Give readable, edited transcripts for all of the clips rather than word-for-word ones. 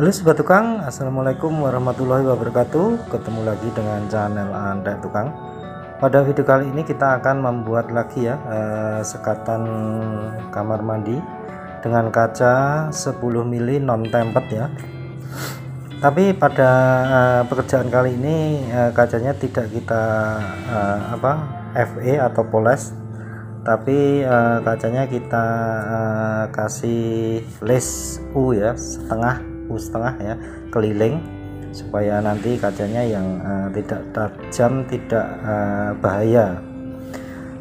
Halo Sobat Tukang, Assalamualaikum warahmatullahi wabarakatuh. Ketemu lagi dengan channel Andek Tukang. Pada video kali ini kita akan membuat lagi ya sekatan kamar mandi dengan kaca 10 mili non tempered ya. Tapi pada pekerjaan kali ini kacanya tidak kita FE atau poles, tapi kacanya kita kasih les U ya, setengah ya, keliling, supaya nanti kacanya yang tidak tajam, tidak bahaya.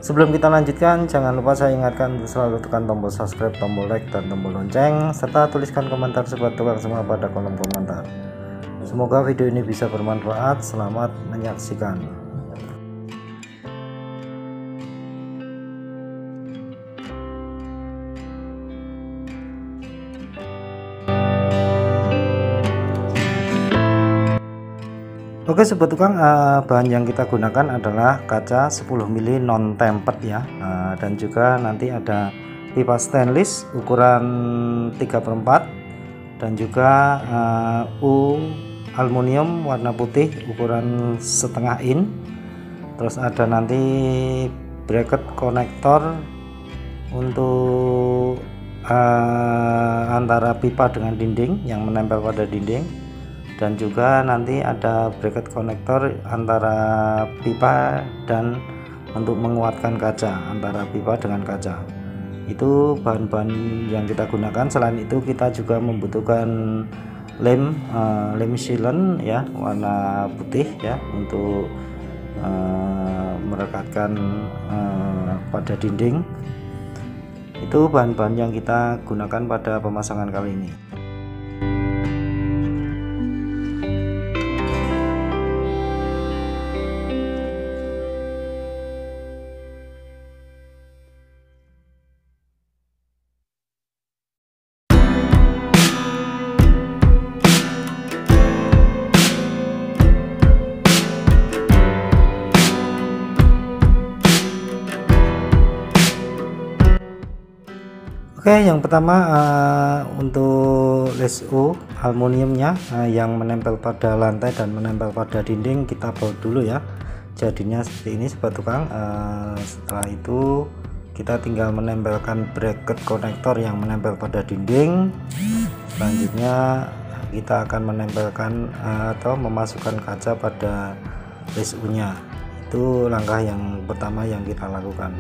Sebelum kita lanjutkan, jangan lupa saya ingatkan untuk selalu tekan tombol subscribe, tombol like, dan tombol lonceng, serta tuliskan komentar Sobat Tukang semua pada kolom komentar. Semoga video ini bisa bermanfaat. Selamat menyaksikan. Oke Sobat Tukang, bahan yang kita gunakan adalah kaca 10 mili non tempered ya, dan juga nanti ada pipa stainless ukuran 3/4 dan juga U aluminium warna putih ukuran setengah in. Terus ada nanti bracket konektor untuk antara pipa dengan dinding yang menempel pada dinding, dan juga nanti ada bracket konektor antara pipa dan untuk menguatkan kaca, antara pipa dengan kaca. Itu bahan-bahan yang kita gunakan. Selain itu kita juga membutuhkan lem sealant ya, warna putih ya, untuk merekatkan pada dinding. Itu bahan-bahan yang kita gunakan pada pemasangan kali ini. Oke, yang pertama untuk les U aluminiumnya yang menempel pada lantai dan menempel pada dinding kita baut dulu ya. Jadinya seperti ini Sobat Tukang. Setelah itu kita tinggal menempelkan bracket konektor yang menempel pada dinding. Selanjutnya kita akan menempelkan atau memasukkan kaca pada les U nya. Itu langkah yang pertama yang kita lakukan.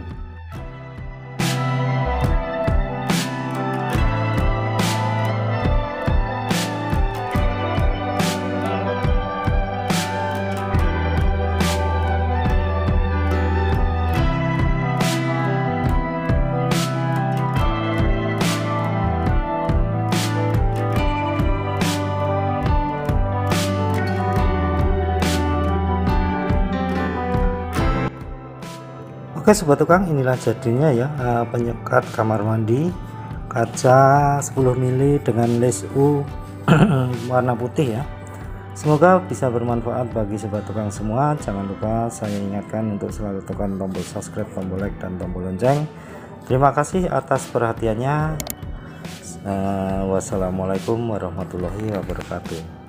Oke Sobat Tukang, inilah jadinya ya penyekat kamar mandi kaca 10 mili dengan les U warna putih ya. Semoga bisa bermanfaat bagi Sobat Tukang semua. Jangan lupa saya ingatkan untuk selalu tekan tombol subscribe, tombol like, dan tombol lonceng. Terima kasih atas perhatiannya. Wassalamualaikum warahmatullahi wabarakatuh.